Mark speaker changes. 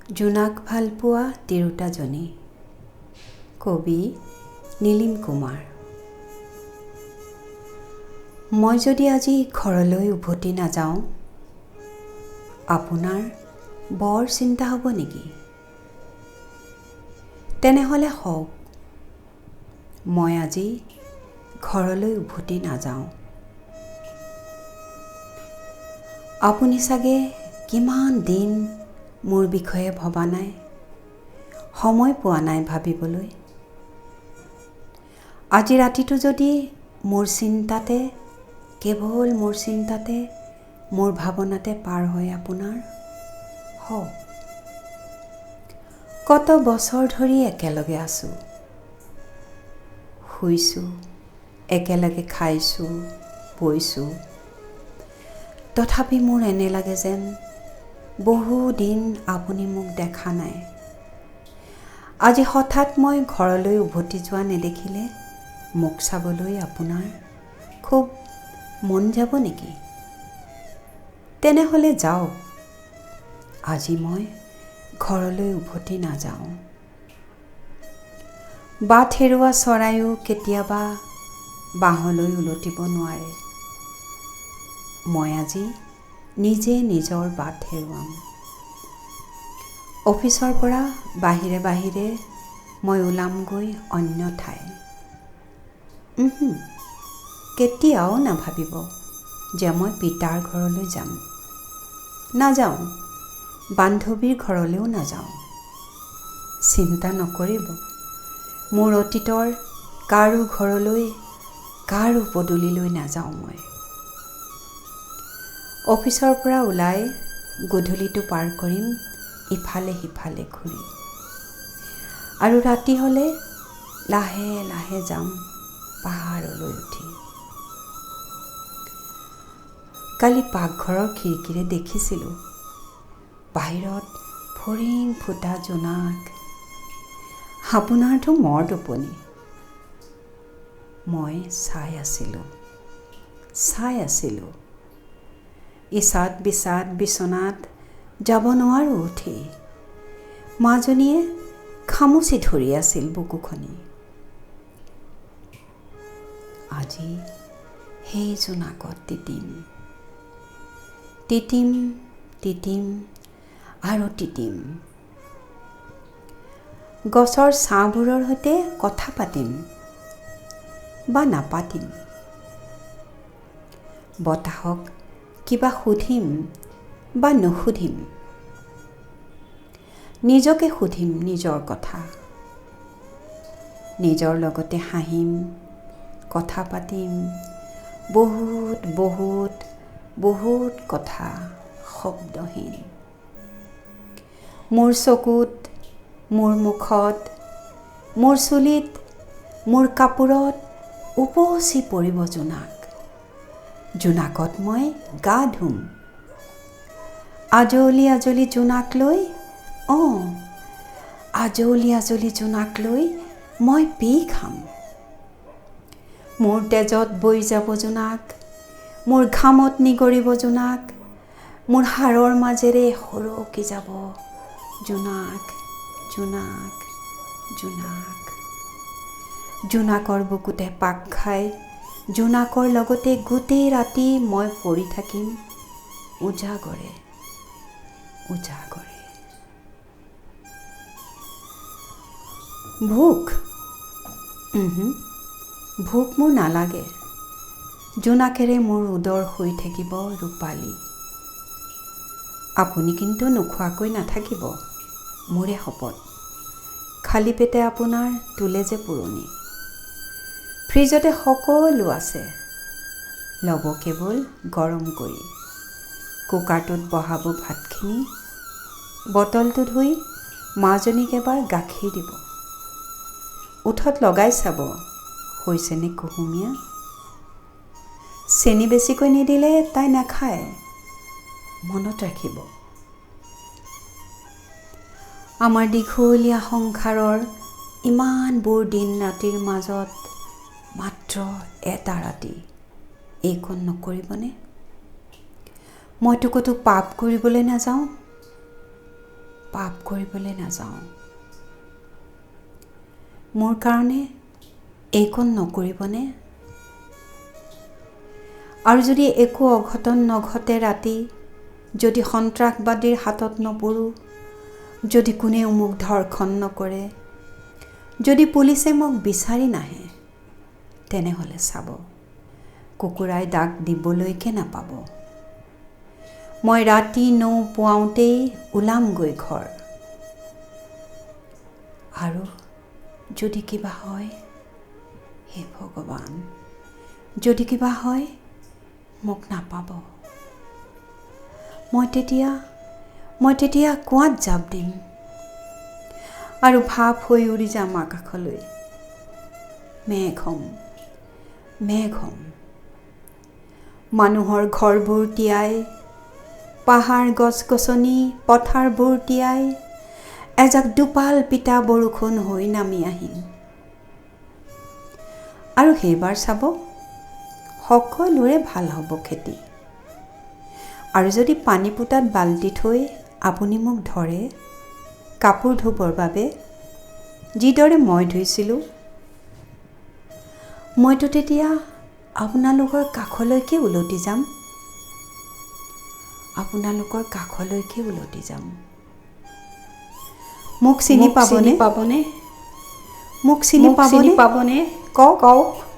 Speaker 1: জোনাক ভালপোৱা তিৰোতাজনী। কবি নীলিম কুমাৰ। মই যদি আজি ঘৰলৈ উভতি নাযাওঁ, আপোনাৰ বৰ চিন্তা হ'ব নেকি? তেনেহ'লে হওক, মই আজি ঘৰলৈ উভতি নাযাওঁ। আপুনি চাগে কিমান দিন মোৰ বিষয়ে ভবা নাই, সময় পোৱা নাই ভাবিবলৈ। আজি ৰাতিটো যদি কেৱল মোৰ চিন্তাতে, মোৰ ভাৱনাতে পাৰ হয় আপোনাৰ, হওক। কত বছৰ ধৰি একেলগে আছোঁ, শুইছোঁ, একেলগে খাইছোঁ, বৈছোঁ। তথাপি মোৰ এনে লাগে যেন বহুদিন আপুনি মোক দেখা নাই। আজি হঠাৎ মই ঘৰলৈ উভতি যোৱা নেদেখিলে মোক চাবলৈ আপোনাৰ খুব মন যাব নেকি? তেনেহ'লে যাওক, আজি মই ঘৰলৈ উভতি নাযাওঁ। বাট হেৰুৱা চৰাইও কেতিয়াবা বাঁহলৈ উলটিব নোৱাৰে। মই আজি নিজে নিজৰ বাট হেৰুৱাম। অফিচৰ পৰা বাহিৰে বাহিৰে মই ওলামগৈ অন্য ঠাই। কেতিয়াও নাভাবিব যে মই পিতাৰ ঘৰলৈ যাম। নাযাওঁ, বান্ধৱীৰ ঘৰলৈও নাযাওঁ। চিন্তা নকৰিব, মোৰ অতীতৰ কাৰো ঘৰলৈ, কাৰো পদূলিলৈ নাযাওঁ মই। অফিচৰ পৰা ওলাই গধূলিটো পাৰ কৰিম ইফালে সিফালে ঘূৰি, আৰু ৰাতি হ'লে লাহে লাহে যাম পাহাৰলৈ উঠি। কালি পাকঘৰৰ খিৰিকীৰে দেখিছিলোঁ বাহিৰত ফৰিং ফুটা জোনাক। আপোনাৰতো মৰ টোপনি। মই চাই আছিলোঁ। ইচাত বিচাত বিচনাত যাব নোৱাৰোঁ উঠি। মাজনীয়ে খামুচি ধৰি আছিল বুকুখনি। আজি সেই জোনাকত তিতিম আৰু তিতিম। গছৰ ছাঁবোৰৰ সৈতে কথা পাতিম বা নাপাতিম। বতাহক কিবা সুধিম বা নুসুধিম। নিজকে সুধিম নিজৰ কথা। নিজৰ লগতে হাঁহিম, কথা পাতিম, বহুত কথা শব্দহীন। মোৰ চকুত, মোৰ মুখত, মোৰ চুলিত, মোৰ কাপোৰত উপচি পৰিব জোনাক। জোনাকত মই গা ধুম। আজলি জোনাক লৈ মই পি খাম। মোৰ তেজত বৈ যাব জোনাক, মোৰ ঘামত নিগৰিব জোনাক, মোৰ হাড়ৰ মাজেৰে সৰকি যাব জোনাক। জোনাকৰ বুকুতে পাক খাই, জোনাকৰ লগতে গোটেই ৰাতি মই পৰি থাকিম উজাগৰে। ভোক মোৰ নালাগে। জোনাকেৰে মোৰ উদৰ শুই থাকিব ৰূপালী। আপুনি কিন্তু নোখোৱাকৈ নাথাকিব, মোৰে শপত। খালী পেটে আপোনাৰ তোলে যে পুৰণি। ফ্ৰিজতে সকলো আছে, ল'ব কেৱল গৰম কৰি। কুকাৰটোত বহাব ভাতখিনি, বটলটো ধুই মাজনীক এবাৰ গাখীৰ দিব। ওঠত লগাই চাব হৈছেনে কুহুমীয়া। চেনি বেছিকৈ নিদিলে তাই নাখায়, মনত ৰাখিব। আমাৰ দীঘলীয়া সংসাৰৰ ইমানবোৰ দিন ৰাতিৰ মাজত মাত্ৰ এটা ৰাতি এইকণ নকৰিবনে? মইতো ক'তো পাপ কৰিবলৈ নাযাওঁ। পাপ কৰিবলৈ নাযাওঁ। মোৰ কাৰণে এইকণ নকৰিবনে? আৰু যদি একো অঘটন নঘটে, ৰাতি যদি সন্ত্ৰাসবাদীৰ হাতত নপৰোঁ, যদি কোনেও মোক ধৰ্ষণ নকৰে, যদি পুলিচে মোক বিচাৰি নাহে, তেনেহ'লে চাব, কুকুৰাই দাগ দিবলৈকে নাপাব। মই ৰাতি পুৱাওঁতেই ওলামগৈ ঘৰ। আৰু যদি কিবা হয়, হে ভগৱান, যদি কিবা হয় মোক নাপাব। মই তেতিয়া কুৱাত জাপ দিম আৰু ভাপ হৈ উৰি যাম আকাশলৈ। মেঘ হ'ম। মানুহৰ ঘৰবোৰ তিয়াই, পাহাৰ গছ-গছনি পথাৰবোৰ তিয়াই, এজাক দুপাল পিতা বৰষুণ হৈ নামি আহিম। আৰু সেইবাৰ চাব, সকলোৰে ভাল হ'ব খেতি। আৰু যদি পানী পোতাত বাল্টি থৈ আপুনি মোক ধৰে কাপোৰ ধুবৰ বাবে, যিদৰে মই ধুইছিলোঁ, মইতো তেতিয়া আপোনালোকৰ কাষলৈকে উলটি যাম। মোক চিনি পাবনে? মোক চিনি পাবনে? কওক।